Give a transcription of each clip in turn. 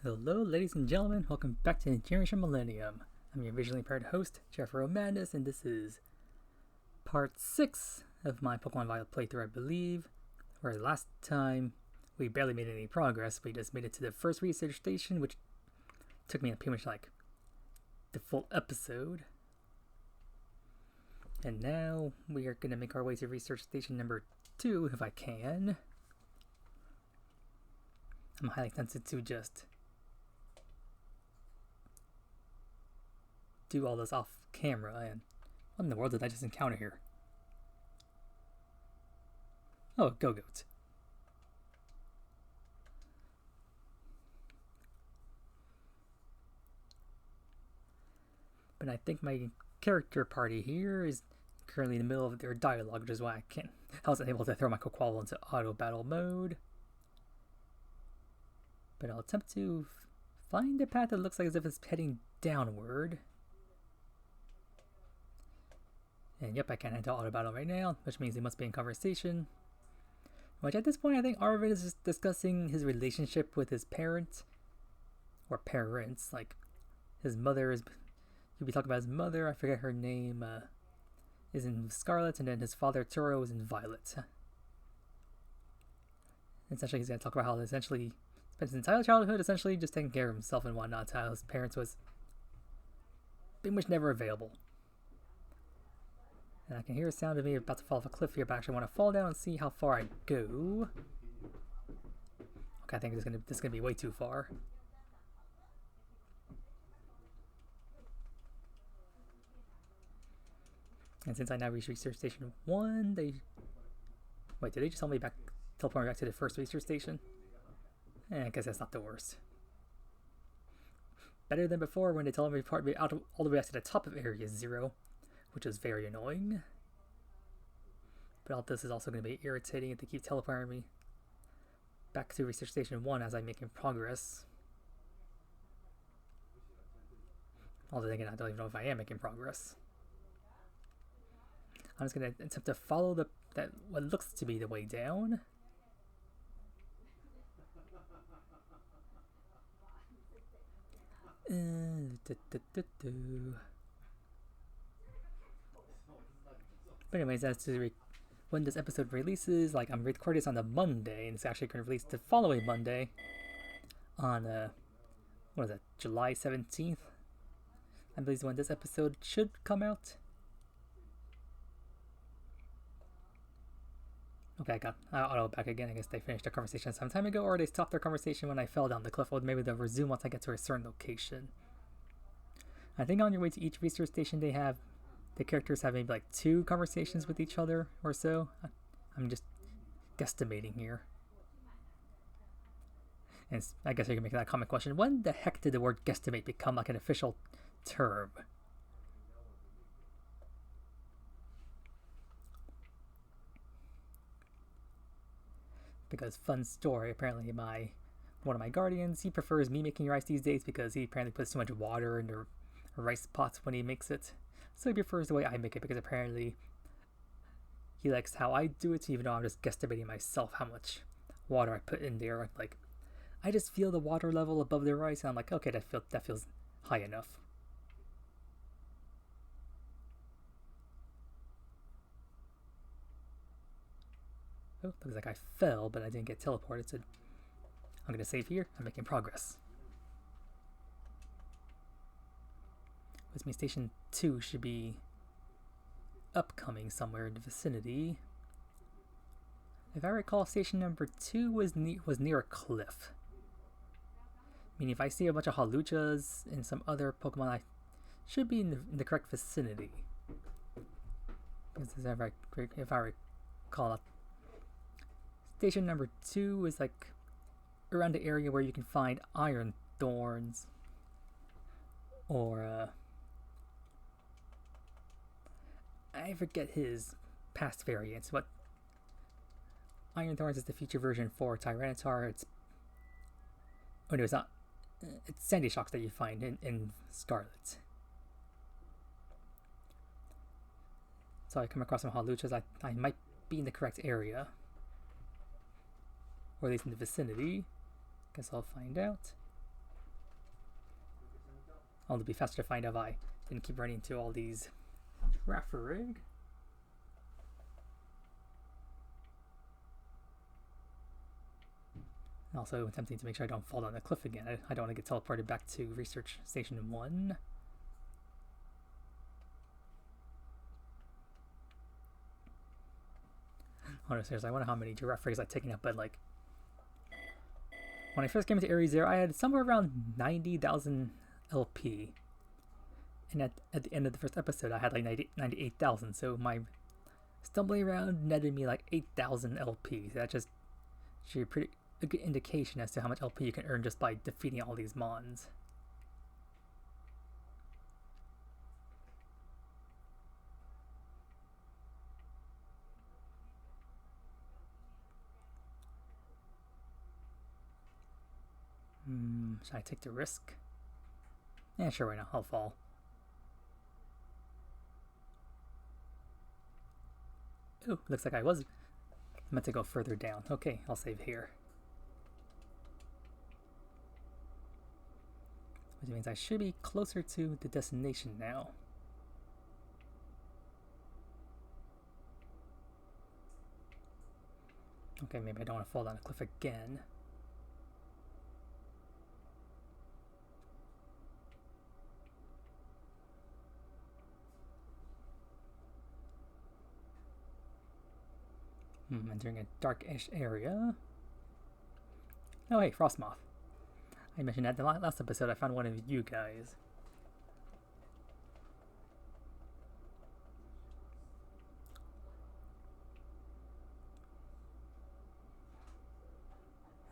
Hello, ladies and gentlemen. Welcome back to Generation Millennium. I'm your visually impaired host, HFIL Madness, and this is part 6 of my Pokemon Violet playthrough, I believe. Where last time we barely made any progress. We just made it to the first research station, which took me pretty much like the full episode. And now we are going to make our way to research station number 2, if I can. I'm highly tempted to just do all this off camera, and what in the world did I just encounter here? Oh, Go-Goat. But I think my character party here is currently in the middle of their dialogue, which is why I wasn't able to throw my Kokwall into auto battle mode. But I'll attempt to find a path that looks like as if it's heading downward. And yep, I can't enter auto battle right now, which means they must be in conversation. Which at this point I think Arvid is just discussing his relationship with his parent. Or parents, like his mother is... He'll be talking about his mother, I forget her name, is in Scarlet, and then his father Turo is in Violet. Essentially he's going to talk about how essentially spent his entire childhood essentially just taking care of himself and whatnot, how his parents was pretty much never available. And I can hear a sound of me about to fall off a cliff here, but I actually want to fall down and see how far I go. Okay, I think this is gonna be way too far. And since I now reached research station 1, wait, did they just tell me teleport me back to the first research station? I guess that's not the worst. Better than before when they teleported me out all the way back to the top of Area 0. Which is very annoying. But all this is also going to be irritating if they keep teleporting me back to Research Station 1 as I'm making progress. Although again, I don't even know if I am making progress. I'm just going to attempt to follow what looks to be the way down. But anyways, as to when this episode releases, like I'm recording this on the Monday, and it's actually going to release the following Monday on, what is that, July 17th? I believe is when this episode should come out. Okay, I got auto back again. I guess they finished their conversation some time ago, or they stopped their conversation when I fell down the cliff, or maybe they'll resume once I get to a certain location. I think on your way to each research station the characters have maybe like 2 conversations with each other or so. I'm just guesstimating here. And I guess I can make that common question. When the heck did the word guesstimate become like an official term? Because fun story, apparently one of my guardians, he prefers me making rice these days because he apparently puts too much water in the rice pots when he makes it. So he prefers the way I make it because apparently he likes how I do it, even though I'm just guesstimating myself how much water I put in there. Like, I just feel the water level above the rice, and I'm like, okay, that feels high enough. Oh, looks like I fell, but I didn't get teleported, so I'm going to save here. I'm making progress. Which means Station 2 should be upcoming somewhere in the vicinity. If I recall, Station number 2 was near a cliff. Meaning if I see a bunch of Haluchas and some other Pokemon, I should be in the correct vicinity. Because if I recall it, Station number 2 is like around the area where you can find Iron Thorns. Or I forget his past variants. What Iron Thorns is the future version for Tyranitar. Oh no, it's not. It's Sandy Shocks that you find in Scarlet. So I come across some Haluchas. I might be in the correct area. Or at least in the vicinity. Guess I'll find out. It'll be faster to find if I didn't keep running into all these Raffarig. Also attempting to make sure I don't fall down the cliff again. I don't want to get teleported back to Research Station 1. Honestly, I wonder how many giraffe rigs I've taken up, but like when I first came into Area 0, I had somewhere around 90,000 LP. And at the end of the first episode, I had like 98,000. So my stumbling around netted me like 8,000 LP. So that just should be a good indication as to how much LP you can earn just by defeating all these mons. Should I take the risk? Yeah, sure, why not? I'll fall. Ooh, looks like I was meant to go further down. Okay, I'll save here. Which means I should be closer to the destination now. Okay, maybe I don't want to fall down a cliff again. Entering a darkish area. Oh hey, Frostmoth. I mentioned that in the last episode I found one of you guys.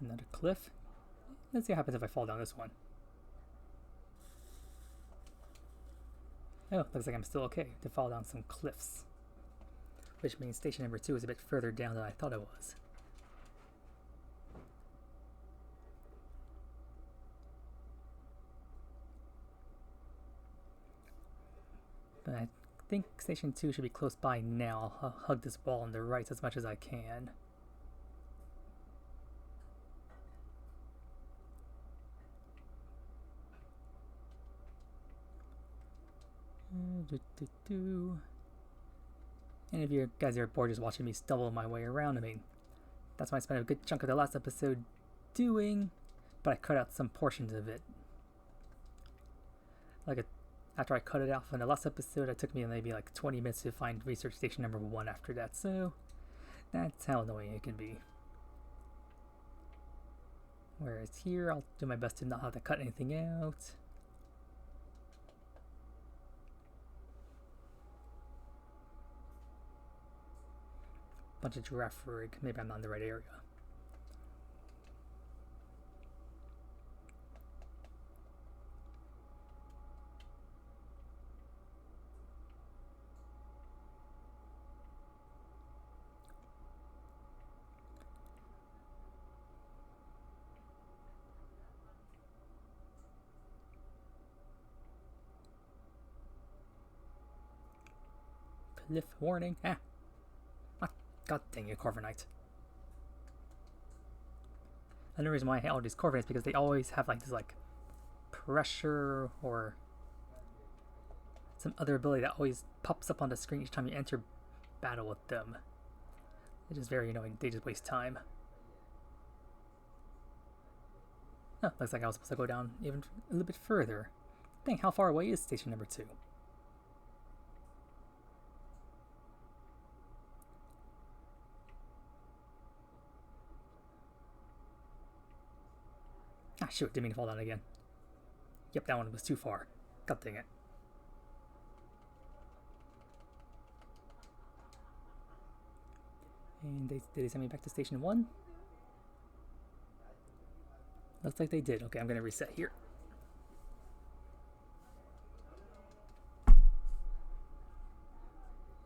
Another cliff. Let's see what happens if I fall down this one. Oh, looks like I'm still okay to fall down some cliffs. Which means station number 2 is a bit further down than I thought it was. But I think station 2 should be close by now. I'll hug this wall on the right as much as I can. And if you guys are bored just watching me stumble my way around, I mean, that's what I spent a good chunk of the last episode doing, but I cut out some portions of it. After I cut it off in the last episode, it took me maybe like 20 minutes to find research station number 1 after that, so that's how annoying it can be. Whereas here, I'll do my best to not have to cut anything out. Bunch of giraffe rig. Maybe I'm not in the right area. Cliff warning. Ah. God dang it, Corviknight. Another reason why I hate all these Corviknights is because they always have like this like pressure or some other ability that always pops up on the screen each time you enter battle with them. It's just very annoying. They just waste time. Oh, looks like I was supposed to go down even a little bit further. Dang, how far away is station number 2? Ah, shoot, didn't mean to fall down again. Yep, that one was too far. God dang it. And did they send me back to station 1? Looks like they did. Okay, I'm going to reset here.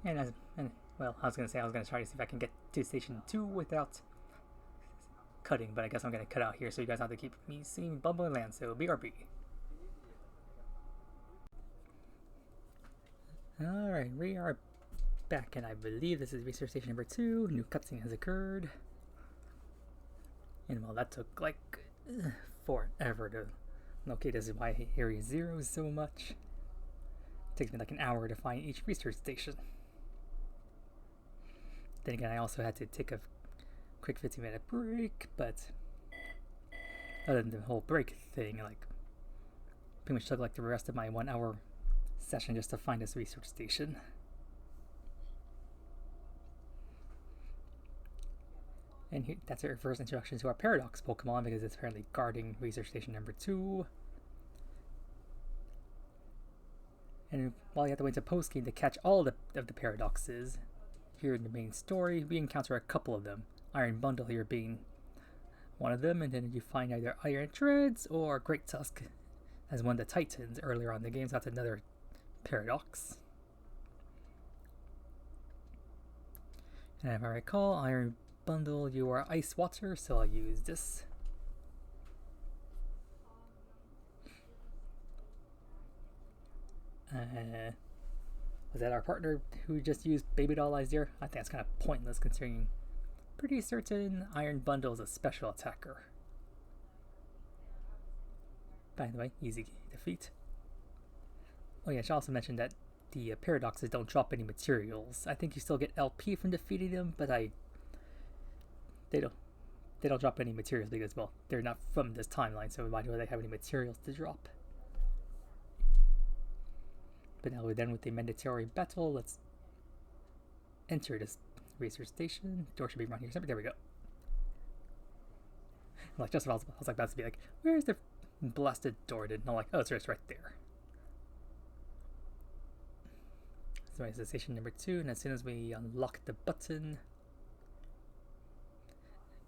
Well, I was going to try to see if I can get to station 2 without cutting, but I guess I'm going to cut out here so you guys have to keep me seeing Bumbling Land, so BRB. Alright, we are back, and I believe this is research station number 2. New cutscene has occurred. And well, that took like forever to Okay, this is why I hate Area 0 so much. It takes me like an hour to find each research station. Then again, I also had to take a quick 15-minute break, but other than the whole break thing, like, pretty much took like the rest of my 1 hour session just to find this research station. And here, that's our first introduction to our Paradox Pokemon, because it's apparently guarding research station number 2. And while you have to wait to post-game to catch all of the paradoxes, here in the main story, we encounter a couple of them. Iron Bundle here being one of them, and then you find either Iron Treads or Great Tusk as one of the Titans earlier on in the game, so that's another paradox. And if I recall, Iron Bundle, you are Ice Water, so I'll use this. Was that our partner who just used Baby Doll Eyes there? I think that's kind of pointless considering pretty certain Iron Bundle is a special attacker. By the way, easy defeat. Oh yeah, I should also mention that the paradoxes don't drop any materials. I think you still get LP from defeating them, but they don't drop any materials because, well, they're not from this timeline, so why do they have any materials to drop? But now we're done with the mandatory battle. Let's enter this research station. Door should be around here somewhere. There we go. Like, just about, I was like about to be like, where's the blasted door? And I'm like, oh, it's right there. So it's station number 2, and as soon as we unlock the button,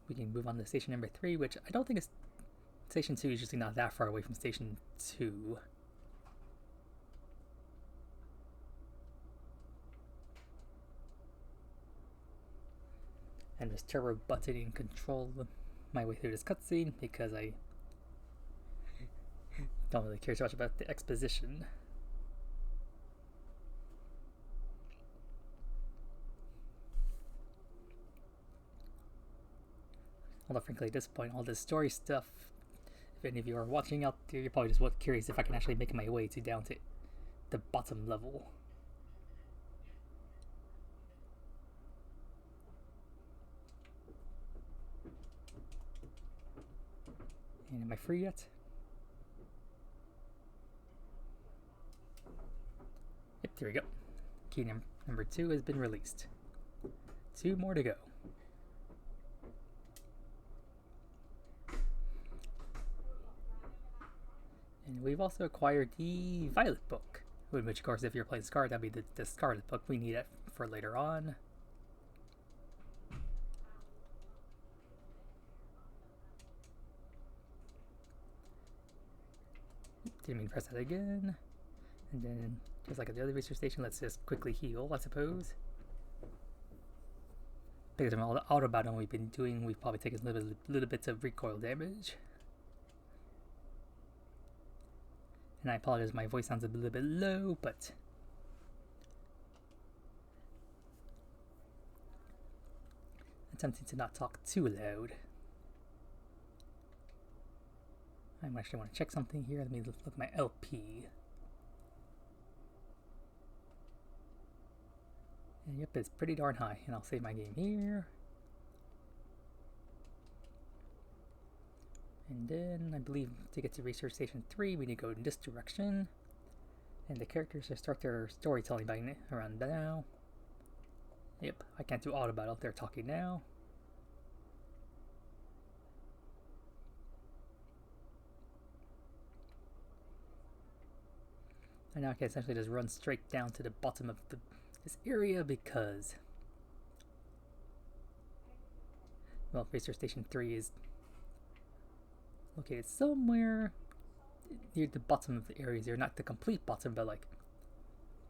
we can move on to station number 3, which I don't think is station 2 is usually not that far away from station 2. And just turbo buttoning control my way through this cutscene because I don't really care so much about the exposition. Although frankly at this point, all this story stuff, if any of you are watching out there, you're probably just curious if I can actually make my way down to the bottom level. And am I free yet? Yep, there we go. Key number 2 has been released. 2 more to go. And we've also acquired the Violet book, which of course if you're playing Scarlet, that'd be the Scarlet book. We need it for later on. Didn't mean to press that again. And then, just like at the other research station, let's just quickly heal, I suppose. Because of all the auto battle we've been doing, we've probably taken little bits of recoil damage. And I apologize, my voice sounds a little bit low, but attempting to not talk too loud. I actually want to check something here. Let me look at my LP. And yep, it's pretty darn high. And I'll save my game here. And then I believe to get to Research Station 3, we need to go in this direction. And the characters will start their storytelling by around now. Yep, I can't do auto battle. They're talking now. And now I can essentially just run straight down to the bottom of this area because, well, Research Station 3 is located somewhere near the bottom of the areas here. Not the complete bottom, but like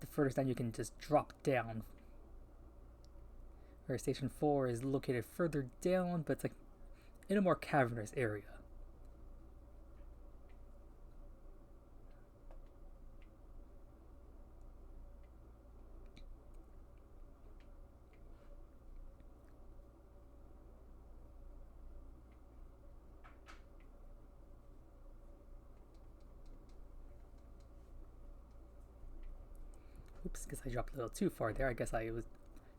the furthest down you can just drop down. Whereas Station 4 is located further down, but it's like in a more cavernous area. Oops, guess I dropped a little too far there. I guess I was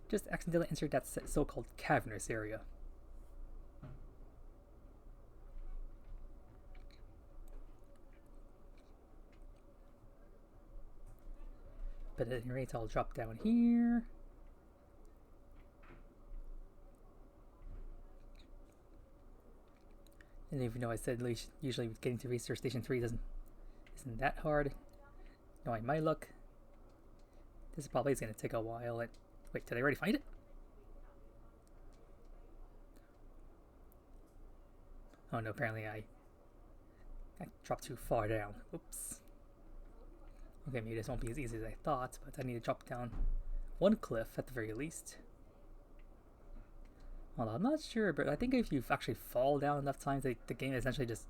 just accidentally entered that so-called cavernous area. But at any rate, I'll drop down here. And even though I said usually getting to Research Station 3 isn't that hard, knowing my luck, this probably is going to take a while. And wait, did I already find it? Oh no, apparently I dropped too far down. Oops. Okay, maybe this won't be as easy as I thought, but I need to drop down one cliff at the very least. Well, I'm not sure, but I think if you actually fall down enough times, the game essentially just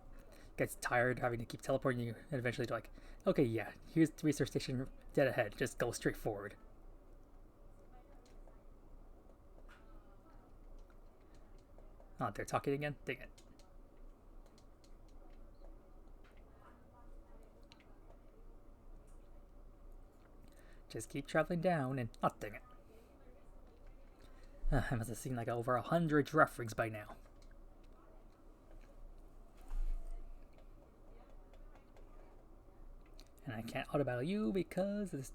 gets tired having to keep teleporting you, and eventually like, okay, yeah, here's the research station dead ahead, just go straight forward. Oh, they're talking again? Dang it. Just keep traveling down and... oh, dang it. I must have seen like over 100 giraffe rigs by now. And I can't auto-battle you because this...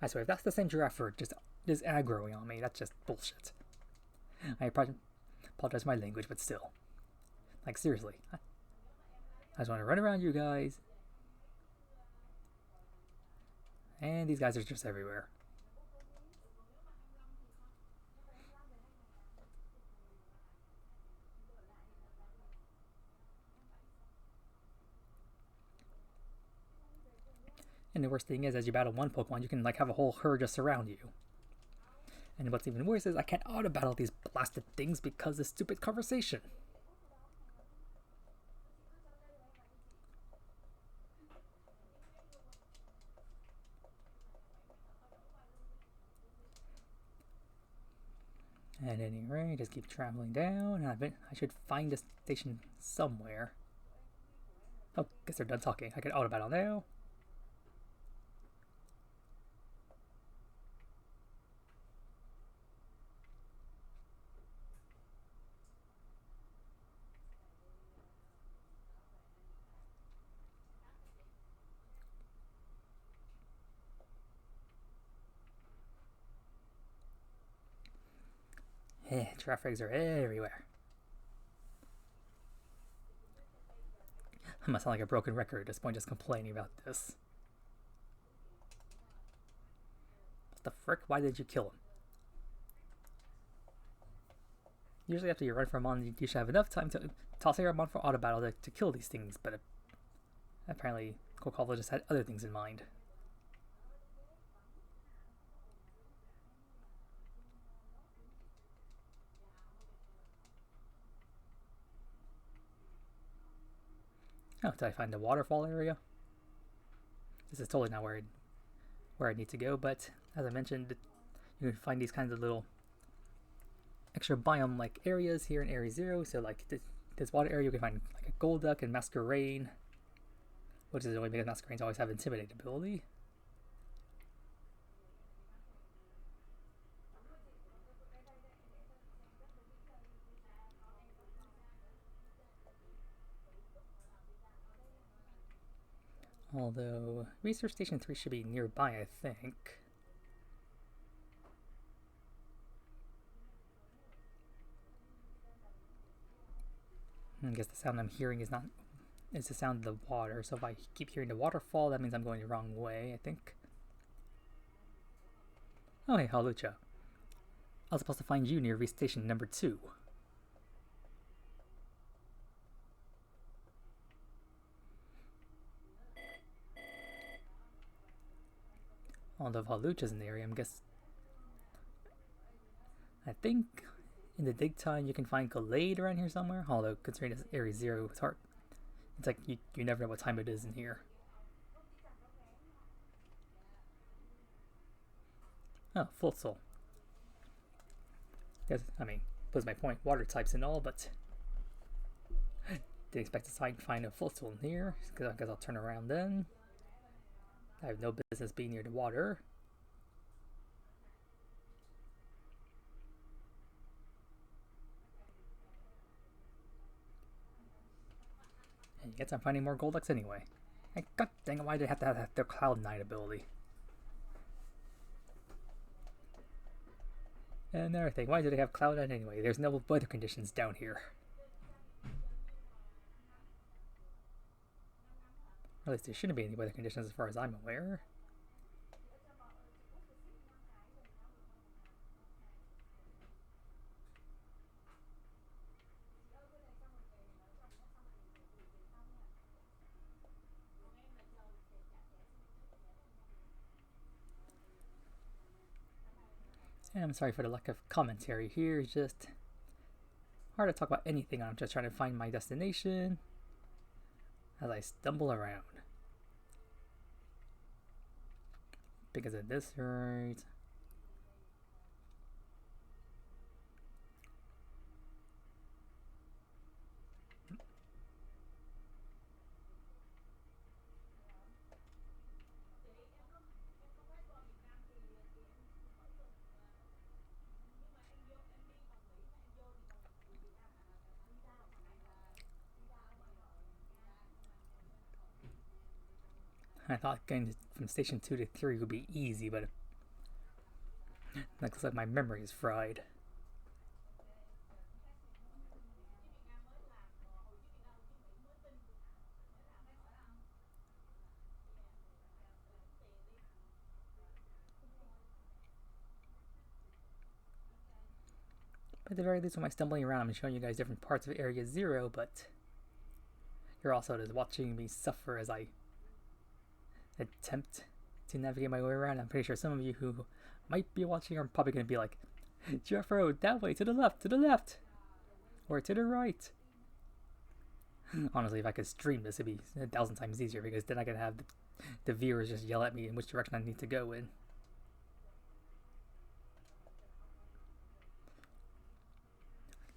I swear, if that's the same giraffe rig just aggroing on me, that's just bullshit. I apologize for my language, but still. Like, seriously. I just want to run around you guys. And these guys are just everywhere. And the worst thing is, as you battle one Pokemon, you can like have a whole herd just surround you. And what's even worse is I can't auto-battle these blasted things because of this stupid conversation. At any rate, just keep traveling down. I should find a station somewhere. Oh, guess they're done talking. I can auto-battle now. Giraffe eggs are everywhere. I must sound like a broken record at this point, just complaining about this. What the frick? Why did you kill him? Usually after you run from on, you should have enough time to toss your mon for auto battle to kill these things, but apparently Kokava just had other things in mind. Oh, did I find the waterfall area? This is totally not where I need to go, but as I mentioned, you can find these kinds of little extra biome-like areas here in Area 0. So like this water area, you can find like a Golduck and Masquerain, which is only because Masquerains always have Intimidate ability. Although, Research Station 3 should be nearby, I think. I guess the sound I'm hearing is the sound of the water, so if I keep hearing the waterfall, that means I'm going the wrong way, I think. Oh hey, Halucha. I was supposed to find you near Research Station number 2. Although Halucha's in the area, I think in the dig time you can find Gallade around here somewhere. Although considering it's Area 0, it's hard. It's like you never know what time it is in here. Oh, Full Soul. Yes, I mean, was my point. Water types and all, but didn't expect to find a Full Soul in here. Because I guess I'll turn around then. I have no business being near the water. And yet I'm finding more gold X anyway. And god dang it, why do they have to have their Cloud 9 ability? And another thing, why do they have Cloud 9 anyway? There's no weather conditions down here. Or at least there shouldn't be any weather conditions as far as I'm aware. And I'm sorry for the lack of commentary here, it's just hard to talk about anything. I'm just trying to find my destination as I stumble around. Because of this, right? I thought getting from station 2 to 3 would be easy, but it looks like my memory is fried. But at the very least, when I'm stumbling around, I'm showing you guys different parts of Area 0, but you're also just watching me suffer as I attempt to navigate my way around. I'm pretty sure some of you who might be watching are probably going to be like, Jeffro, that way, to the left, or to the right. Honestly, if I could stream this, it'd be 1,000 times easier, because then I could have the viewers just yell at me in which direction I need to go in.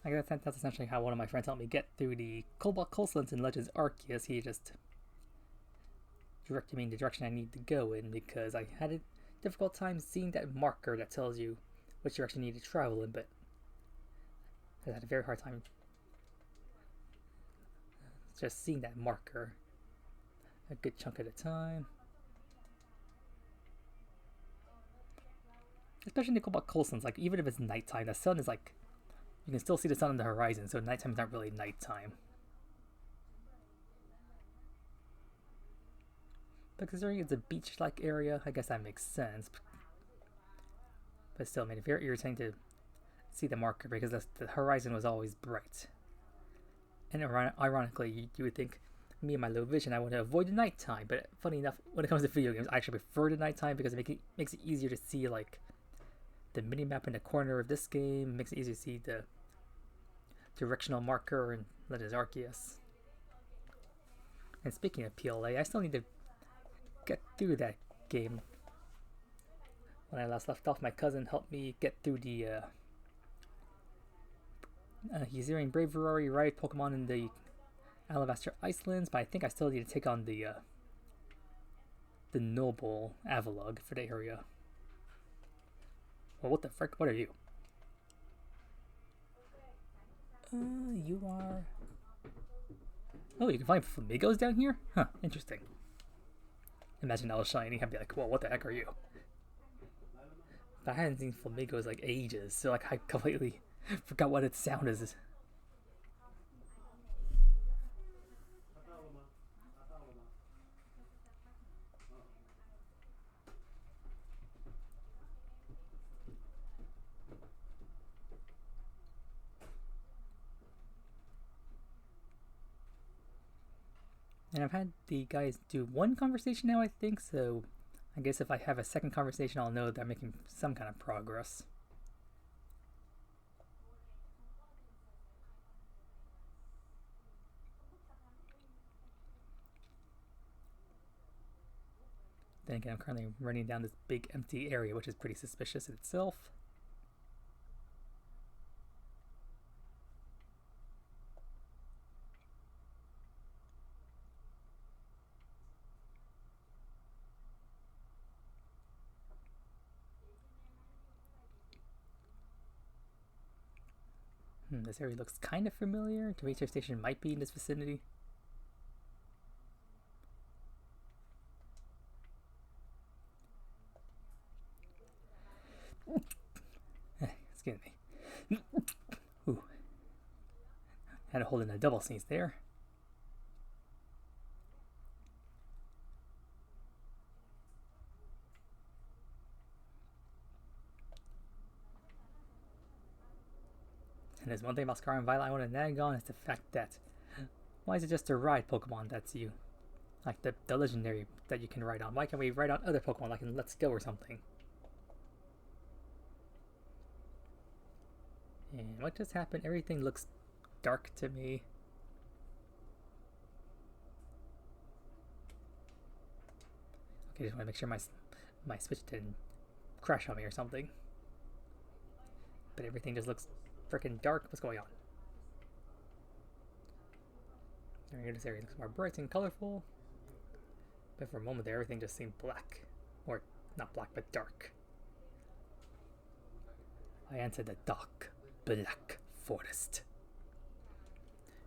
I guess that's essentially how one of my friends helped me get through the Cobalt Coastlands in Legends Arceus. He just directed me in the direction I need to go in, because I had a difficult time seeing that marker that tells you which direction you need to travel in, but I had a very hard time just seeing that marker a good chunk of the time. Especially in the Cobalt Coastlands, like even if it's nighttime, the sun is like, you can still see the sun on the horizon, so nighttime is not really nighttime. But considering it's a beach-like area, I guess that makes sense. But still, I mean, it's very irritating to see the marker, because the horizon was always bright. And ironically, you would think, me and my low vision, I want to avoid the nighttime. But funny enough, when it comes to video games, I actually prefer the nighttime, because it makes it easier to see, like, the mini-map in the corner of this game. It makes it easier to see the directional marker in Legends Arceus. And speaking of PLA, I still need to get through that game. When I last left off, my cousin helped me get through the Uzirian Bravery Riot Pokemon in the Alabaster Icelands, but I think I still need to take on the Noble Avalugg for the area. Well, what the frick? What are you? You are... Oh, you can find flamingos down here? Huh, interesting. Imagine I was shiny, I'd be like, well, what the heck are you? But I hadn't seen flamingos like ages, so like I completely forgot what its sound is. And I've had the guys do one conversation now, I think, so I guess if I have a second conversation, I'll know that I'm making some kind of progress. Then again, I'm currently running down this big empty area, which is pretty suspicious in itself. This area looks kind of familiar. The research station might be in this vicinity. Excuse me. Ooh. Had to hold in a double sneeze there. And there's one thing about Scar and Violet I want to nag on is the fact that why is it just a ride Pokemon that's you? Like the legendary that you can ride on. Why can't we ride on other Pokemon like in Let's Go or something? And what just happened? Everything looks dark to me. Okay, just want to make sure my Switch didn't crash on me or something. But everything just looks freaking dark. What's going on? There, this area looks more bright and colorful. But for a moment there, everything just seemed black. Or, not black, but dark. I entered the dark, black forest.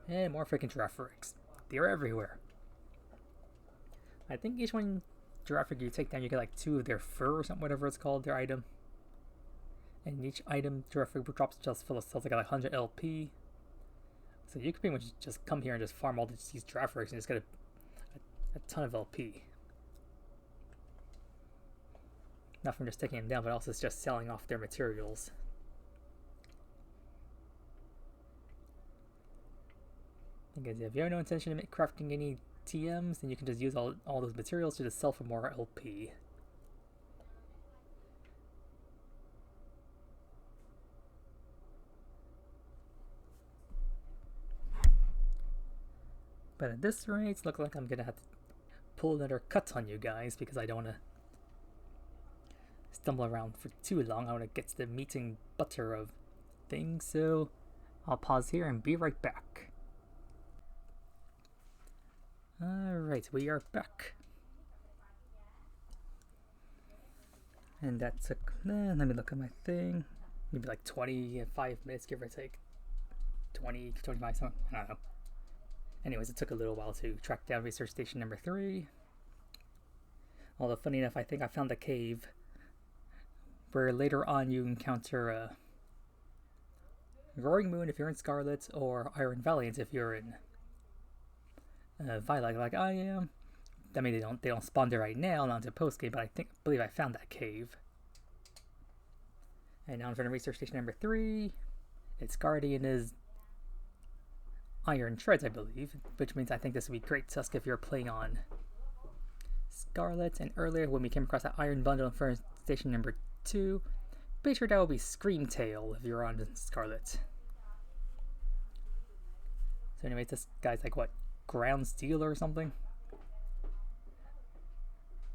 And more freaking Girafarig. They're everywhere. I think each one Girafarig you take down, you get like 2 of their fur or something, whatever it's called, their item. And each item Girafarig drops just full of cells, like 100 LP. So you could pretty much just come here and just farm all these Girafarigs and just get a ton of LP. Not from just taking them down, but also just selling off their materials. Because if you have no intention of crafting any TMs, then you can just use all those materials to just sell for more LP. But at this rate, it looks like I'm gonna have to pull another cut on you guys because I don't want to stumble around for too long. I want to get to the meat and butter of things, so I'll pause here and be right back. Alright, we are back. And that took, let me look at my thing, maybe like 25 minutes, give or take. 20, 25, something, I don't know. Anyways, it took a little while to track down research station number 3. Although, funny enough, I think I found a cave where later on you encounter Roaring Moon if you're in Scarlet, or Iron Valiant if you're in Violet, like I am. I mean, they don't spawn there right now, not until post game, but I believe I found that cave. And now I'm from research station number 3. Its guardian is Iron Treads, I believe, which means I think this would be great Tusk if you're playing on Scarlet. And earlier when we came across that Iron Bundle for station number 2, pretty sure that would be Screamtail if you're on Scarlet. So anyways, this guy's like what, Ground Steel or something?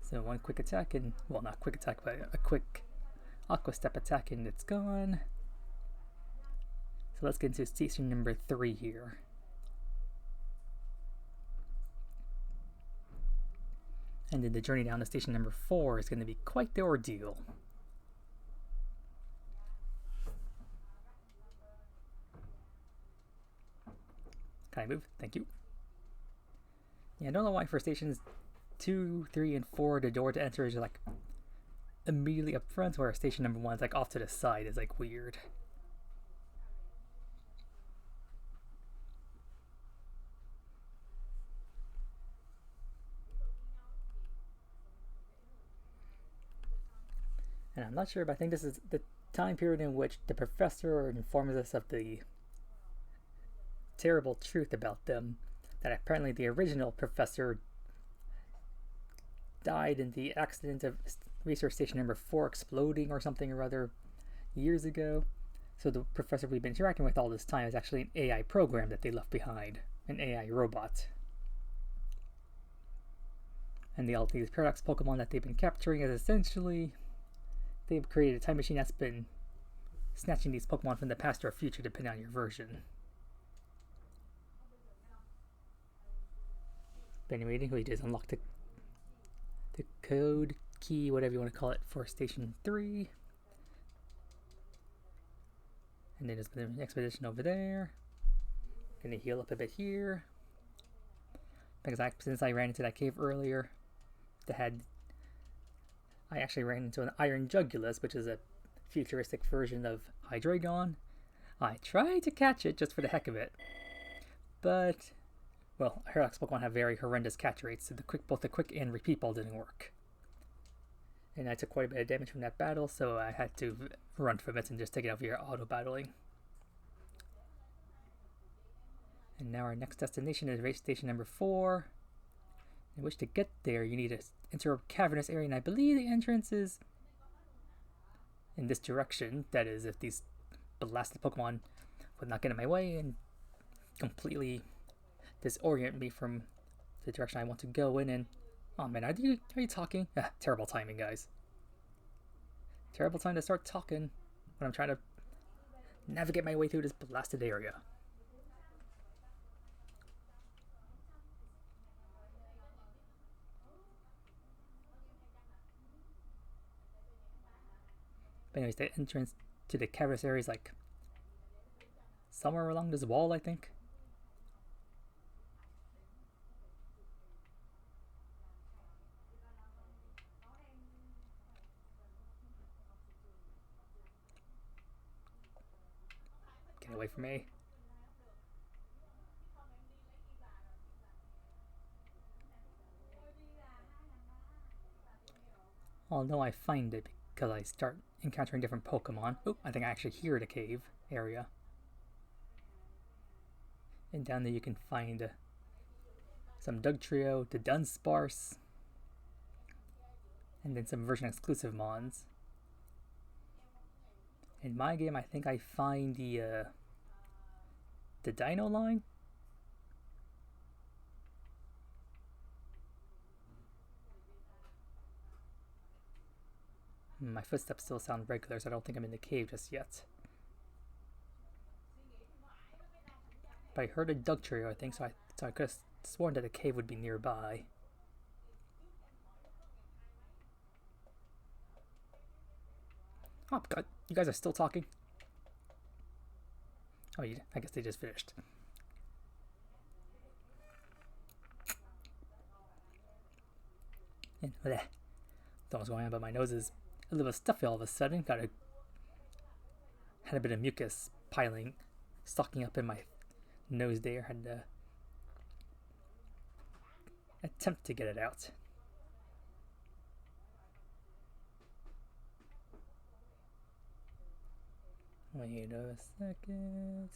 So one quick attack and, well, not quick attack, but a quick Aqua Step attack and it's gone. So let's get into station number 3 here. And then the journey down to station number 4 is going to be quite the ordeal. Can I move? Thank you. Yeah, I don't know why for stations 2, 3, and 4, the door to enter is like immediately up front, where station number 1 is like off to the side. Is like weird. And I'm not sure, but I think this is the time period in which the professor informs us of the terrible truth about them, that apparently the original professor died in the accident of research station number 4 exploding or something or other years ago. So the professor we've been interacting with all this time is actually an AI program that they left behind, an AI robot. And all these paradox Pokemon that they've been capturing is essentially, they've created a time machine that's been snatching these Pokemon from the past or future depending on your version. But anyway, we just unlocked the code, key, whatever you want to call it, for station 3. And then there's an expedition over there. Gonna heal up a bit here. Because since I ran into that cave earlier, I actually ran into an iron jugulus, which is a futuristic version of Hydreigon. I tried to catch it just for the heck of it, but, well, Herac's Pokemon have very horrendous catch rates, so both the quick and repeat ball didn't work. And I took quite a bit of damage from that battle, so I had to run from it and just take it out via auto-battling. And now our next destination is race station number 4. In which to get there, you need to enter a cavernous area, and I believe the entrance is in this direction. That is, if these blasted Pokemon would not get in my way and completely disorient me from the direction I want to go in. And oh man, are you talking? Terrible timing, guys. Terrible time to start talking when I'm trying to navigate my way through this blasted area. But anyways, the entrance to the cavernous area is like somewhere along this wall, I think. Get away from me. I'll know I find it because I start encountering different Pokemon. Oh, I think I actually hear the cave area. And down there you can find some Dugtrio, the Dunsparce, and then some version exclusive mons. In my game, I think I find the Dino line. My footsteps still sound regular, so I don't think I'm in the cave just yet. But I heard a Dugtrio, I think, so I could have sworn that the cave would be nearby. Oh god, you guys are still talking? Oh, I guess they just finished. And bleh, don't know what's going on, but my nose is a little stuffy all of a sudden. Had a bit of mucus stocking up in my nose there. Had to attempt to get it out. Wait a second.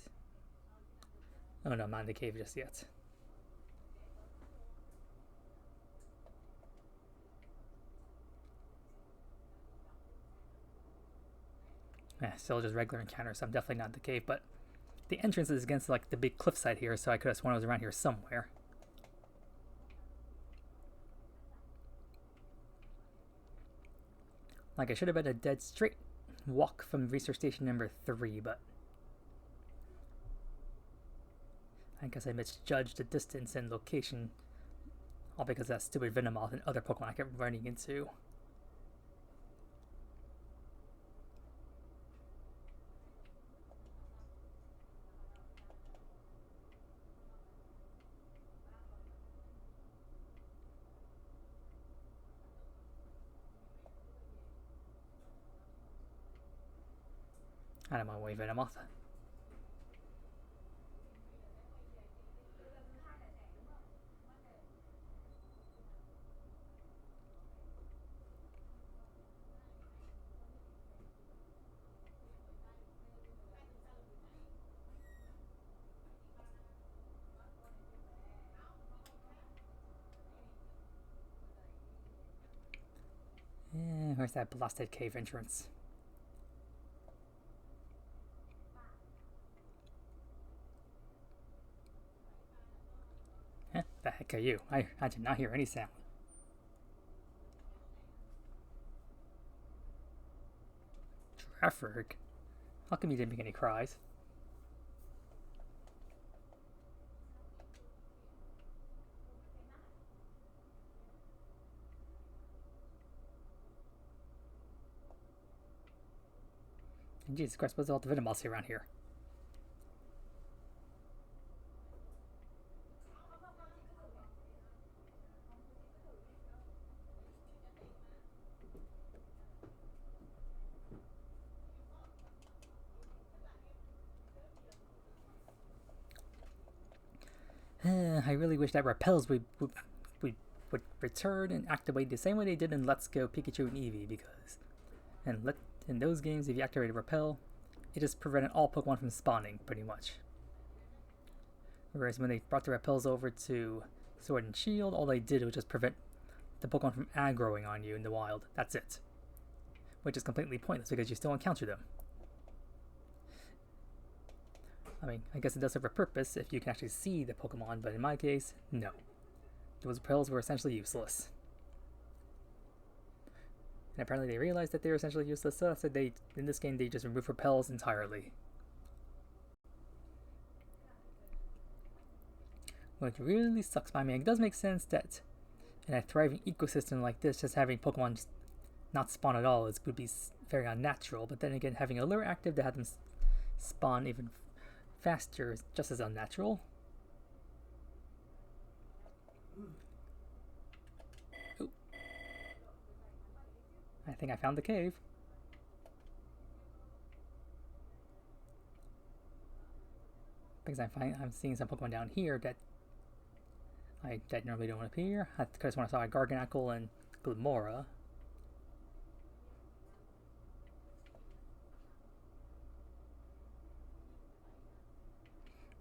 Oh no, I'm not in the cave just yet. Still just regular encounters, so I'm definitely not in the cave, but the entrance is against like the big cliffside here, so I could have sworn I was around here somewhere. Like I should have been a dead straight walk from research station number 3, but I guess I misjudged the distance and location, all because of that stupid Venomoth and other Pokemon I kept running into. Out of my way, Venomoth. Where's that blasted cave entrance? The heck are you? I did not hear any sound. Trafford? How come you didn't make any cries? And Jesus Christ, what's all the venom boss around here? I really wish that repels would return and activate the same way they did in Let's Go Pikachu and Eevee, because in those games, if you activated repel, it just prevented all Pokemon from spawning, pretty much. Whereas when they brought the repels over to Sword and Shield, all they did was just prevent the Pokemon from aggroing on you in the wild. That's it. Which is completely pointless because you still encounter them. I mean, I guess it does have a purpose if you can actually see the Pokemon, but in my case, no. Those repels were essentially useless. And apparently they realized that they were essentially useless, so in this game they just remove repels entirely. Which really sucks. I mean, it does make sense that in a thriving ecosystem like this, just having Pokemon just not spawn at all would be very unnatural, but then again, having a lure active that had them spawn even faster is just as unnatural. Ooh. I think I found the cave. Because I'm seeing some Pokemon down here that normally don't appear. That's because when I saw a Garganacl and Glimora.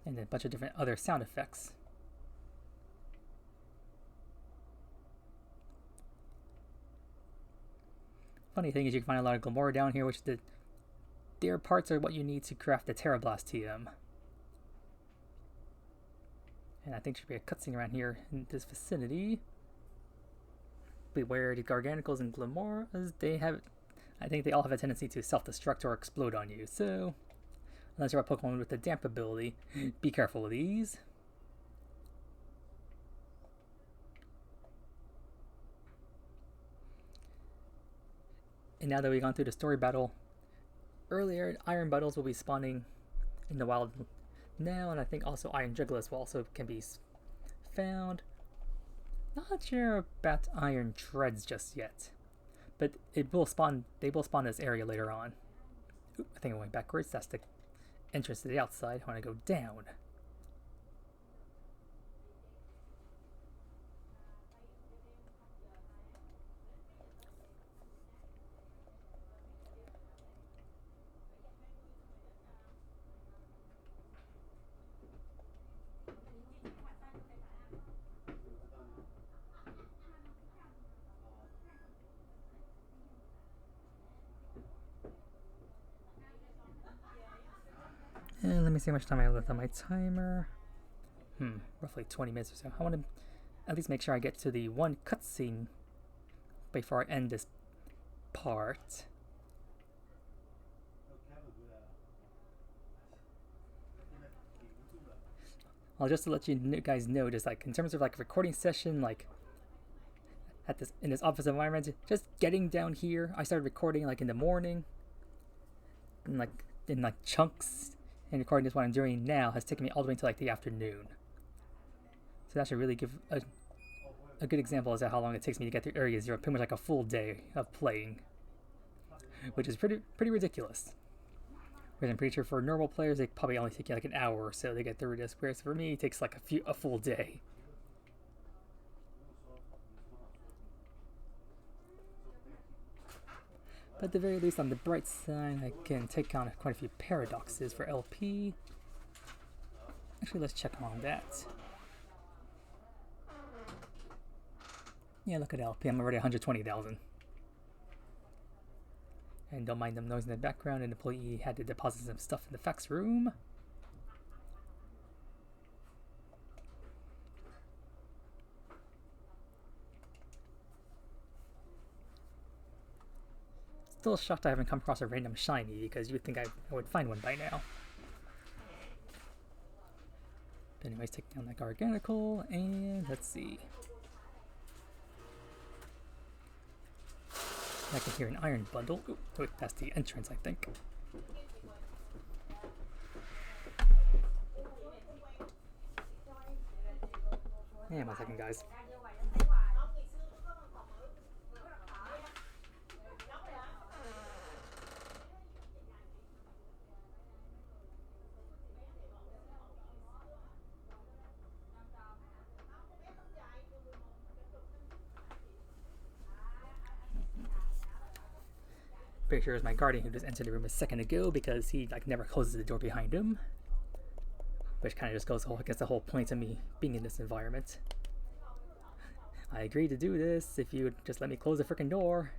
And then a bunch of different other sound effects. Funny thing is you can find a lot of Glimora down here, which their parts are what you need to craft the Terra Blast TM. And I think there should be a cutscene around here in this vicinity. Beware the Garganacls and Glimoras, I think they all have a tendency to self-destruct or explode on you, so unless you're a Pokemon with the damp ability, be careful of these. And now that we've gone through the story battle, earlier Iron Buttles will be spawning in the wild now, and I think also Iron Jugglers can be found. Not sure about Iron Treads just yet, but they will spawn in this area later on. Oop, I think I went backwards. That's the entrance to the outside. I want to go down. And let me see how much time I have left on my timer. Roughly 20 minutes or so. I want to at least make sure I get to the one cutscene before I end this part. Well, just to let you guys know, just like in terms of like recording session, like in this office environment, just getting down here, I started recording like in the morning, and like in chunks. And recording this what I'm doing now has taken me all the way until like the afternoon. So that should really give a good example as to how long it takes me to get through Area 0. Pretty much like a full day of playing, which is pretty ridiculous. Whereas I'm pretty sure for normal players, they probably only take like an hour or so to get through this. Whereas for me, it takes like a full day. But at the very least, on the bright side, I can take on quite a few paradoxes for LP. Actually, let's check on that. Yeah, look at LP. I'm already 120,000. And don't mind the noise in the background. An employee had to deposit some stuff in the fax room. Still shocked I haven't come across a random shiny, because you would think I would find one by now. But anyways, take down that Garganacl, and let's see. I can hear an iron bundle. Ooh, wait, that's the entrance, I think. And 1 second, guys. Pretty sure it was my guardian who just entered the room a second ago because he like never closes the door behind him. Which kind of just goes against the whole point of me being in this environment. I agreed to do this if you would just let me close the freaking door.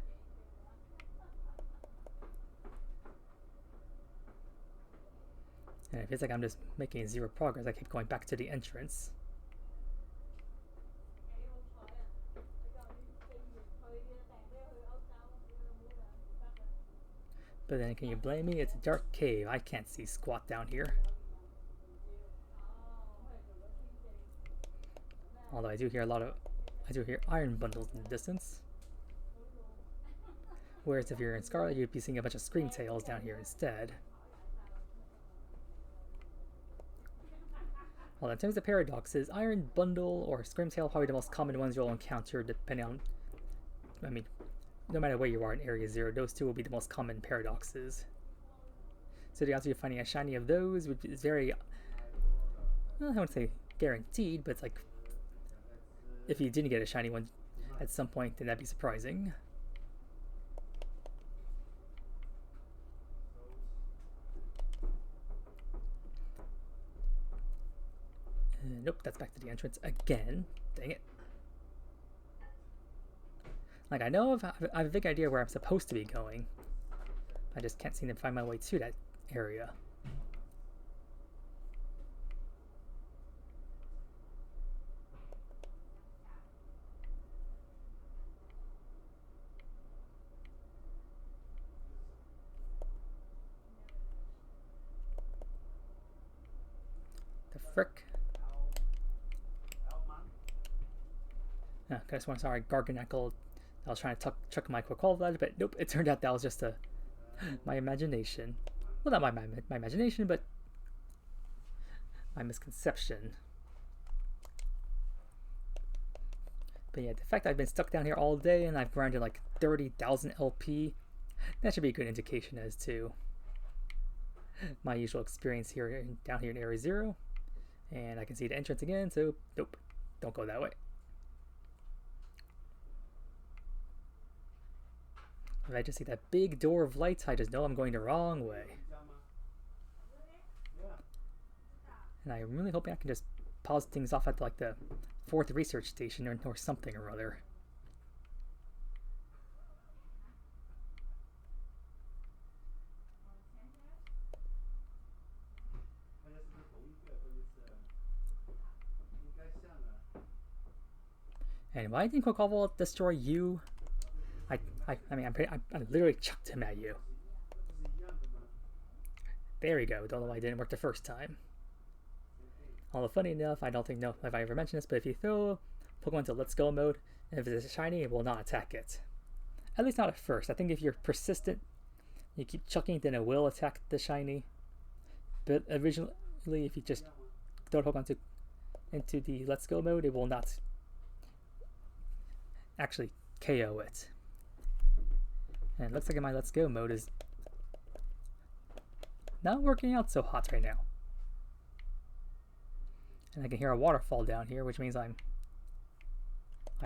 And it feels like I'm just making zero progress. I keep going back to the entrance. But then can you blame me? It's a dark cave. I can't see squat down here. Although I do hear iron bundles in the distance. Whereas if you're in Scarlet, you'd be seeing a bunch of scream tails down here instead. Well, in terms of paradoxes, iron bundle or scream tail are probably the most common ones you'll encounter depending on, I mean, no matter where you are in Area 0, those two will be the most common paradoxes. So the odds of you finding a shiny of those is very, well, I wouldn't say guaranteed, but it's like, if you didn't get a shiny one at some point, then that'd be surprising. Nope, that's back to the entrance again. Dang it. Like, I know I have a big idea where I'm supposed to be going. I just can't seem to find my way to that area. The frick? I just want to sorry, Garganackle. I was trying to chuck my Quaquavalad, but nope, it turned out that was just my imagination. Well, not my imagination, but my misconception. But yeah, the fact I've been stuck down here all day and I've grinded like 30,000 LP, that should be a good indication as to my usual experience here down here in Area 0. And I can see the entrance again, so nope, don't go that way. If I just see that big door of light, I just know I'm going the wrong way. And I'm really hoping I can just pause things off at like the 4th research station or something or other. And why didn't Quaquaval destroy you? I mean, I literally chucked him at you. There we go. Don't know why it didn't work the first time. Although funny enough, I don't know if I ever mentioned this, but if you throw Pokemon to Let's Go mode, and if it's a shiny, it will not attack it. At least not at first. I think if you're persistent, you keep chucking, then it will attack the shiny. But originally, if you just throw Pokemon into the Let's Go mode, it will not actually KO it. And it looks like my Let's Go mode is not working out so hot right now. And I can hear a waterfall down here, which means I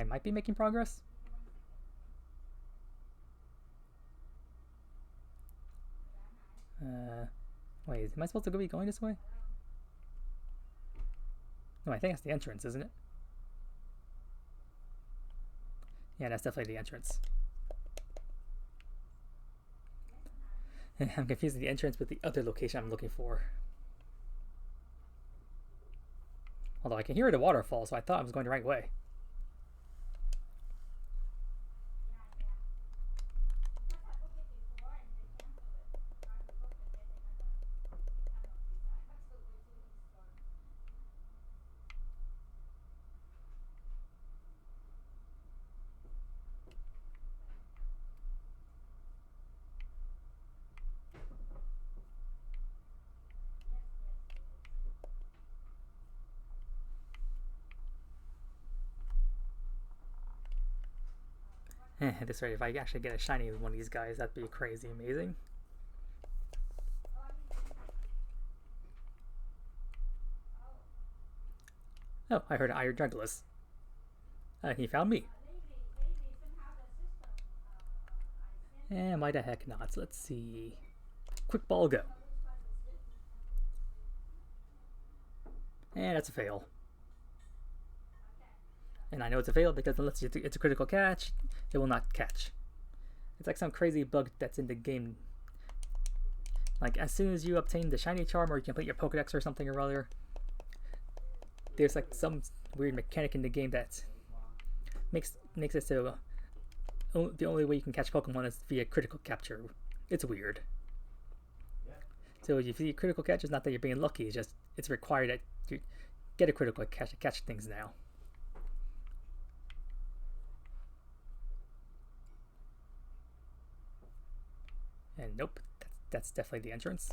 might be making progress. Wait, am I supposed to be going this way? No, I think that's the entrance, isn't it? Yeah, that's definitely the entrance. I'm confusing the entrance with the other location I'm looking for. Although I can hear the waterfall, so I thought I was going the right way. At this rate, if I actually get a shiny with one of these guys, that'd be crazy amazing. Oh, I heard Iron Douglas. He found me. And why the heck not? Let's see. Quick ball go. And that's a fail. And I know it's a fail because unless it's a critical catch, it will not catch. It's like some crazy bug that's in the game. Like as soon as you obtain the shiny charm or you complete your Pokedex or something or other, there's like some weird mechanic in the game that makes it so the only way you can catch Pokemon is via critical capture. It's weird. So if you see critical catch, it's not that you're being lucky, it's just it's required that you get a critical catch to catch things now. And nope, that's definitely the entrance.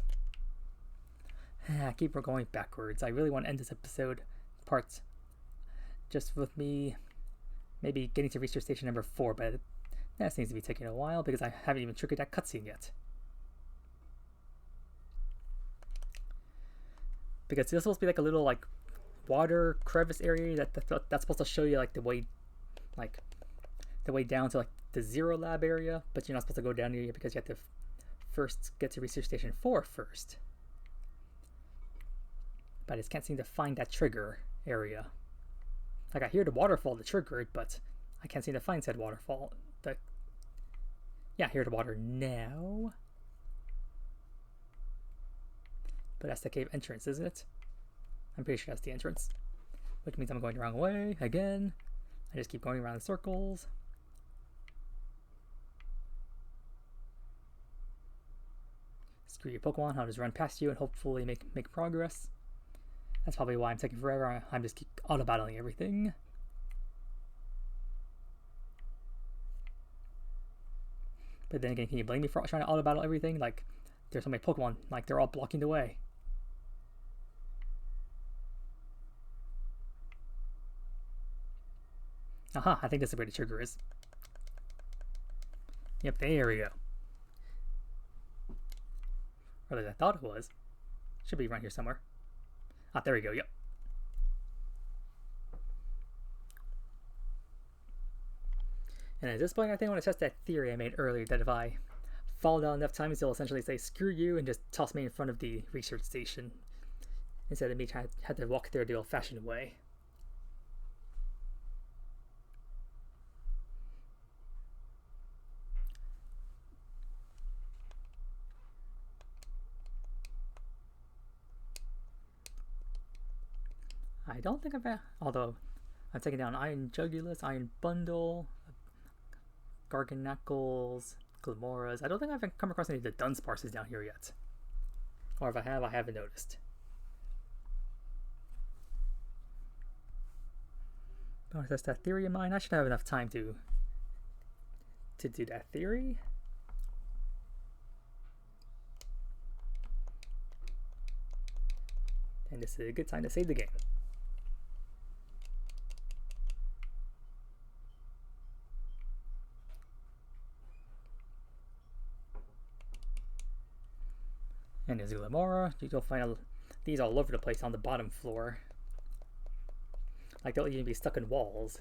I keep going backwards. I really want to end this episode part just with me maybe getting to research station number 4, but that seems to be taking a while because I haven't even triggered that cutscene yet. Because this is supposed to be like a little like water crevice area that's supposed to show you like the way down to like the Zero Lab area, but you're not supposed to go down here because you have to first get to research station 4 first. But I just can't seem to find that trigger area. Like I hear the waterfall to trigger it, but I can't seem to find said waterfall. Yeah, I hear the water now. But that's the cave entrance, isn't it? I'm pretty sure that's the entrance. Which means I'm going the wrong way again. I just keep going around in circles. Screw your Pokemon, I'll just run past you and hopefully make progress. That's probably why I'm taking forever. I'm just keep auto-battling everything. But then again, can you blame me for trying to auto-battle everything? Like, there's so many Pokemon, like they're all blocking the way. Aha, I think that's where the trigger is. Yep, there we go. Or at least I thought it was. Should be around here somewhere. Ah, there we go, yep. And at this point, I think I want to test that theory I made earlier that if I fall down enough times, they'll essentially say, screw you, and just toss me in front of the research station. Instead of me trying to have to walk there the old-fashioned way. I don't think I've, although I'm taking down Iron Jugulus, Iron Bundle, Garganacles, Glamoras. I don't think I've come across any of the Dunsparces down here yet. Or if I have, I haven't noticed. I want to test that theory of mine. I should have enough time to do that theory. And this is a good time to save the game. And there's Glamora. You'll find these all over the place on the bottom floor. Like they'll even be stuck in walls.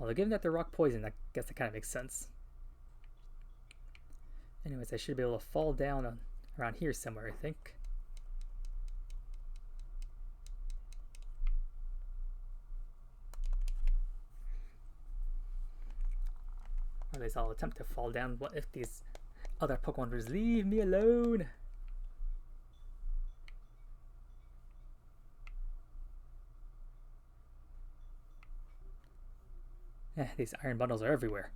Although given that they're rock poison, I guess that kind of makes sense. Anyways, I should be able to fall down around here somewhere, I think. Or at least I'll attempt to fall down. What if these other Pokemon just leave me alone? These iron bundles are everywhere.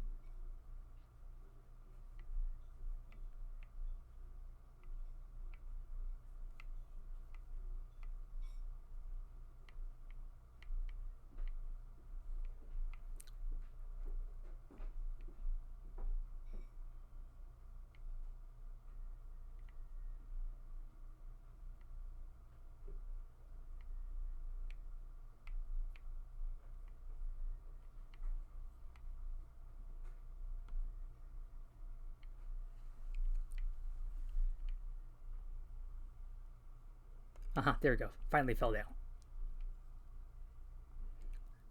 There we go. Finally fell down.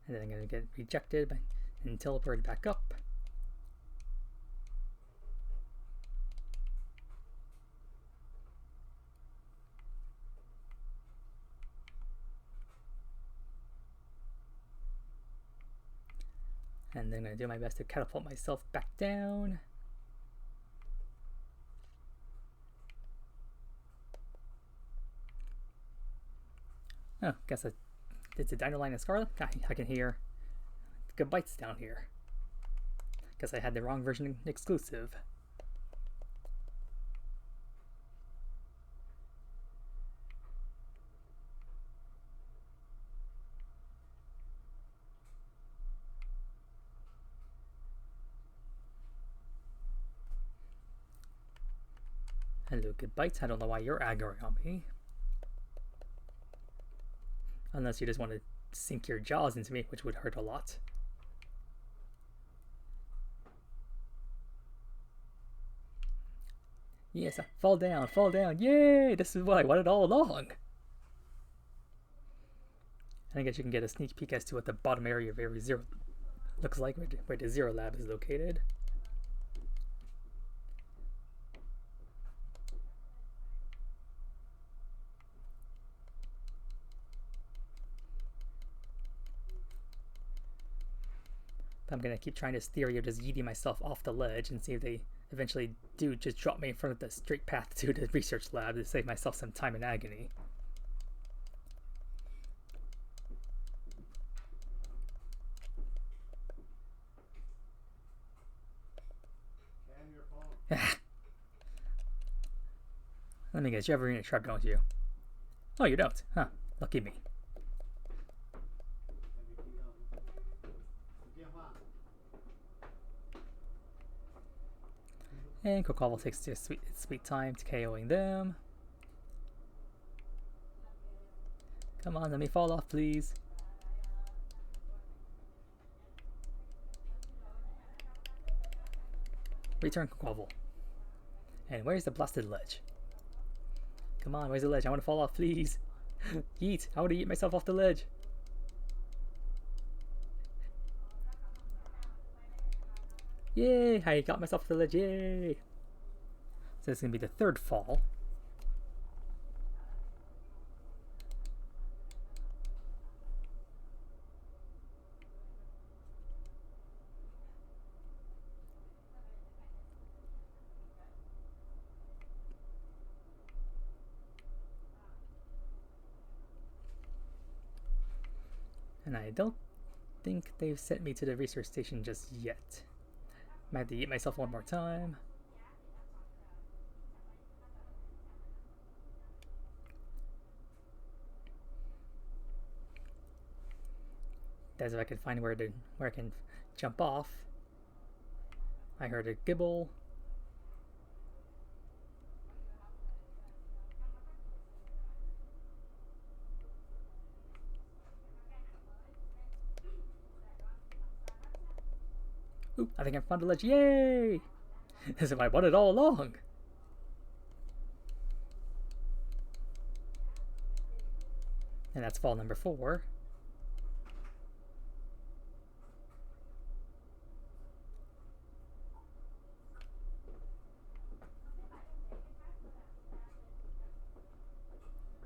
And then I'm going to get rejected and teleported back up. And then I'm going to do my best to catapult myself back down. Oh, guess it's a Dino Line of Scarlet. I can hear good bites down here. Guess I had the wrong version exclusive. Hello, good bites. I don't know why you're aggroing on me. Unless you just want to sink your jaws into me, which would hurt a lot. Yes, fall down, fall down. Yay! This is what I wanted all along. And I guess you can get a sneak peek as to what the bottom area of Area 0 looks like, where the Zero Lab is located. I'm gonna keep trying this theory of just yeeting myself off the ledge and see if they eventually do just drop me in front of the straight path to the research lab to save myself some time and agony. Let me guess, you have a trap, don't you? Oh, you don't? Huh. Lucky me. And Kokol takes its sweet time to KOing them. Come on, let me fall off, please. Return Kokol. And where's the blasted ledge? Come on, where's the ledge? I want to fall off, please. Yeet! I want to eat myself off the ledge. Yay! I got myself off the ledge, yay! So this is going to be the third fall. And I don't think they've sent me to the research station just yet. Might have to eat myself one more time. That's if I can find where I can jump off. I heard a gibble. Ooh, I think I found a ledge. Yay! As if I wanted all along. And that's fall number 4.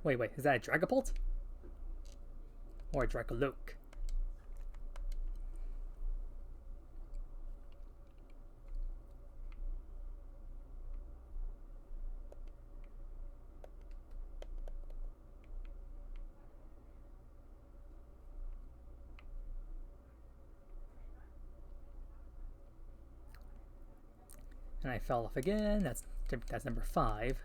Wait, is that a Dragapult? Or a Dracoloque? And I fell off again. That's number 5.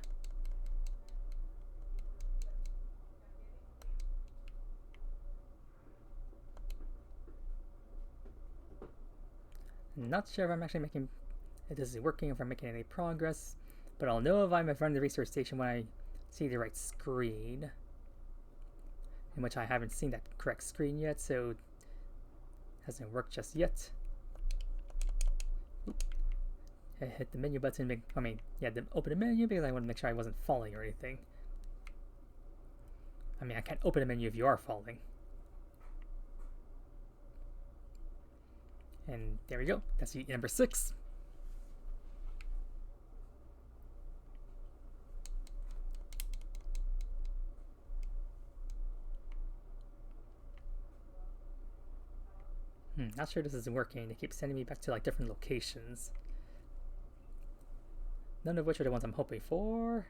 Not sure if I'm actually making, if this is working, if I'm making any progress, but I'll know if I'm in front of the research station when I see the right screen, in which I haven't seen that correct screen yet, so it hasn't worked just yet. Oop. I hit the menu button, open the menu because I want to make sure I wasn't falling or anything. I mean, I can't open a menu if you are falling. And there we go. That's number 6. Not sure this is working. They keep sending me back to like different locations. None of which are the ones I'm hoping for.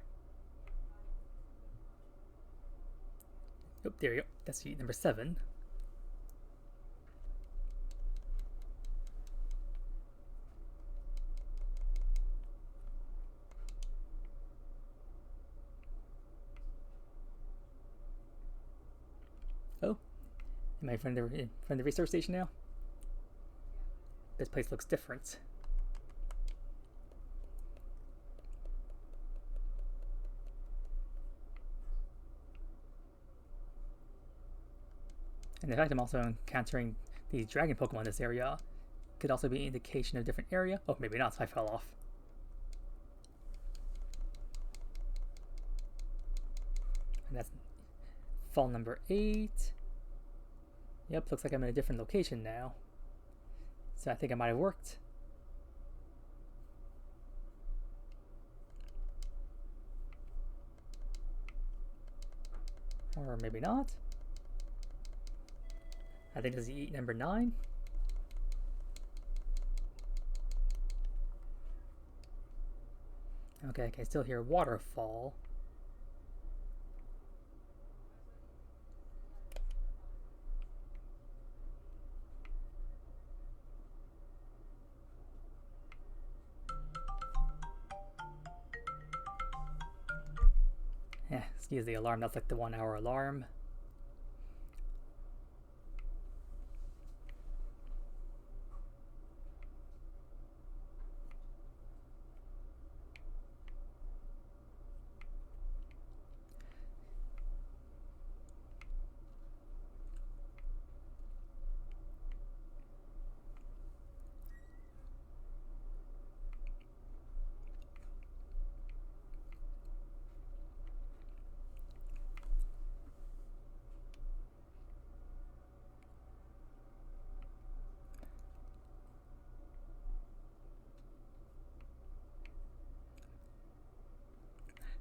Oh, there we go. That's number 7. Oh, am I in front of the research station now? This place looks different. And the fact I'm also encountering these dragon Pokemon in this area could also be an indication of a different area. Oh, maybe not, so I fell off. And that's fall number 8. Yep, looks like I'm in a different location now. So I think I might have worked. Or maybe not. I think this is number 9. Okay, I can still hear waterfall. Yeah, excuse the alarm, that's like the 1-hour alarm.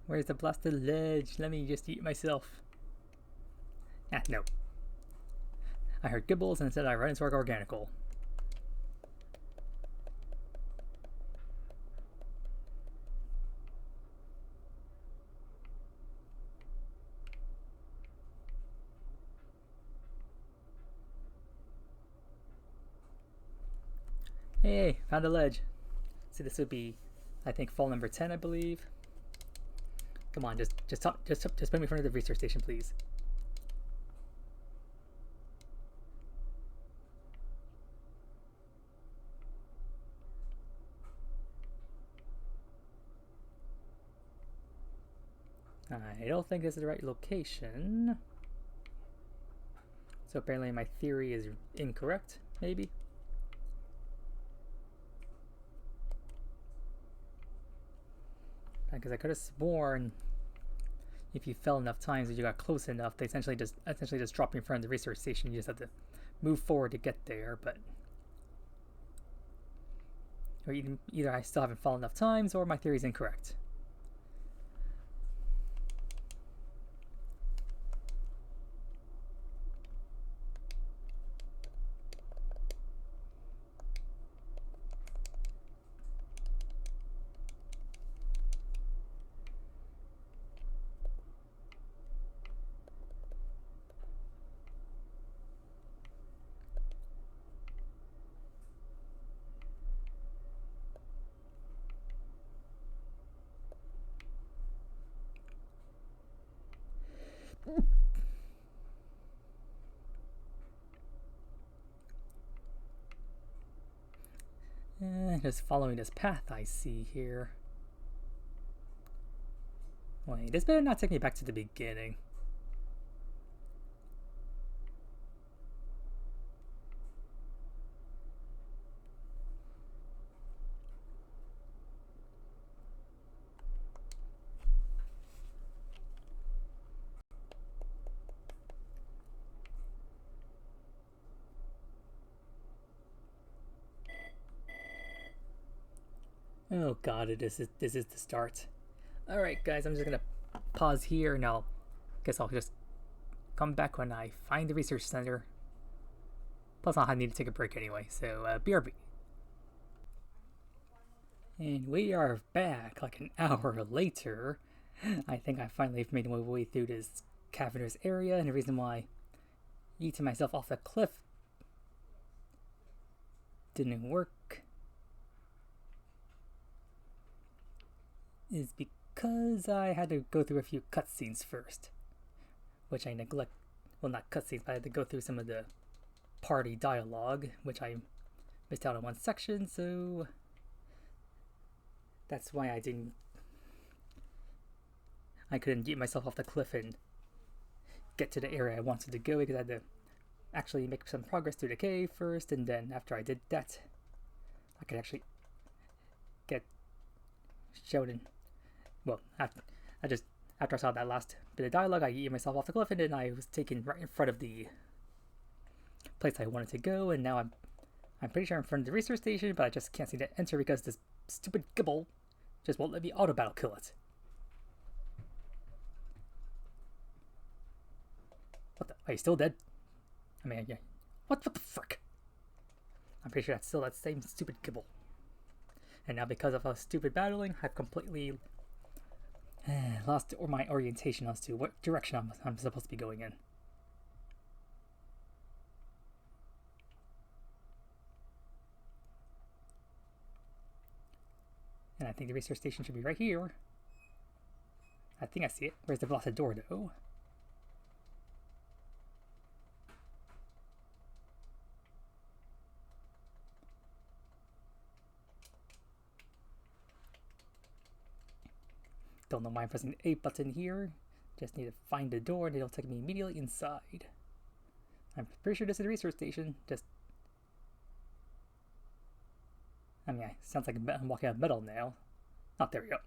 Where's the blasted ledge? Let me just eat myself. Ah, no. I heard Gibbles and instead I ran into our Organical. Hey, found a ledge. So this would be, I think, fall number 10, I believe. Come on, just put me in front of the research station, please. I don't think this is the right location. So apparently my theory is incorrect, maybe. Because I could have sworn if you fell enough times that you got close enough, they essentially just drop you in front of the research station. You just have to move forward to get there, but or either I still haven't fallen enough times or my theory is incorrect. Just following this path I see here. Wait, this better not take me back to the beginning. Oh god, this is the start. Alright guys, I'm just gonna pause here and guess I'll just come back when I find the research center. Plus I'll need to take a break anyway, so BRB. And we are back like an hour later. I think I finally made my way through this cavernous area, and the reason why I yeeted myself off the cliff didn't work is because I had to go through a few cutscenes first, which I neglect. Well, not cutscenes, but I had to go through some of the party dialogue, which I missed out on one section, so that's why I couldn't get myself off the cliff and get to the area I wanted to go, because I had to actually make some progress through the cave first, and then after I did that, I could actually get shown in. Well, after I saw that last bit of dialogue, I yeeted myself off the cliff, and then I was taken right in front of the place I wanted to go, and now I'm pretty sure I'm in front of the research station, but I just can't seem to enter because this stupid gibble just won't let me auto battle kill it. What the? Are you still dead? I mean, yeah. What the frick? I'm pretty sure that's still that same stupid gibble. And now because of stupid battling, I've completely lost my orientation as to what direction I'm supposed to be going in. And I think the research station should be right here. I think I see it. Where's the blasted door though? Don't know why I'm pressing the A button here. Just need to find the door and it'll take me immediately inside. I'm pretty sure this is the research station. I mean, it sounds like I'm walking on metal now. Oh, there we go.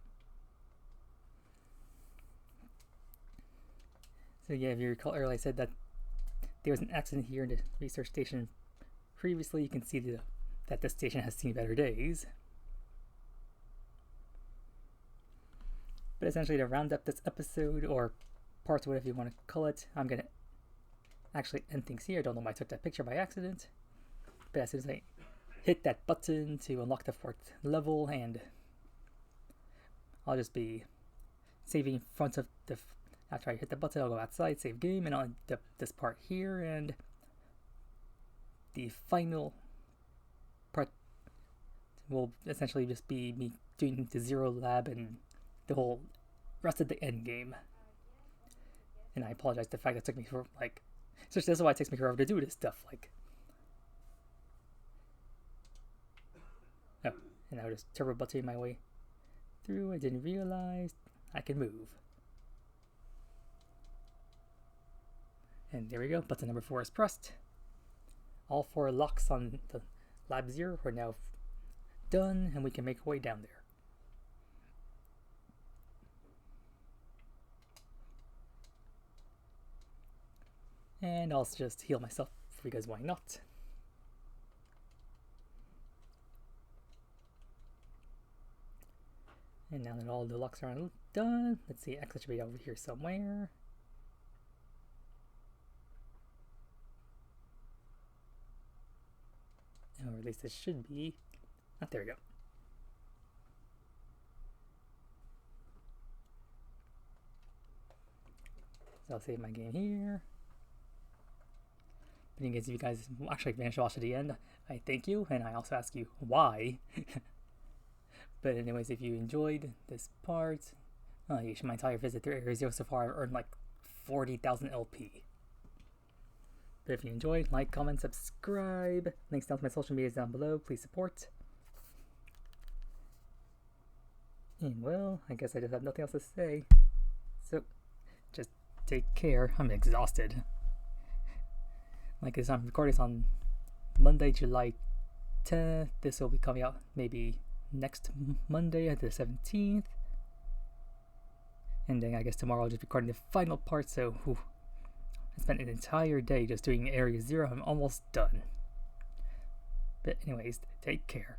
So yeah, if you recall earlier, I said that there was an accident here in the research station previously. You can see that this station has seen better days. But essentially, to round up this episode, or parts, whatever you want to call it, I'm going to actually end things here. I don't know why I took that picture by accident. But as soon as I hit that button to unlock the 4th level, and I'll just be saving in front of the... After I hit the button, I'll go outside, save game, and I'll end up this part here, and the final part will essentially just be me doing the Zero Lab and the whole rest of the end game. And I apologize the fact that it took me for so this is why it takes me forever to do this stuff. Oh, and I was just turbo buttoning my way through. I didn't realize I could move. And there we go, button number 4 is pressed. All 4 locks on the Lab 0 are now done, and we can make our way down there. And I'll just heal myself because why not? And now that all the locks are done, let's see, exit should be over here somewhere. Or at least it should be. Ah, there we go. So I'll save my game here. But in case if you guys actually managed to watch to the end, I thank you, and I also ask you why. But anyways, if you enjoyed this part, you should my entire visit through Area 0 so far, I've earned like 40,000 LP. But if you enjoyed, like, comment, subscribe. Links down to my social medias down below. Please support. And well, I guess I just have nothing else to say. So, just take care. I'm exhausted. Like as I'm recording this on Monday, July 10th. This will be coming out maybe next Monday, the 17th. And then I guess tomorrow I'll just be recording the final part, so I spent an entire day just doing Area 0. I'm almost done. But anyways, take care.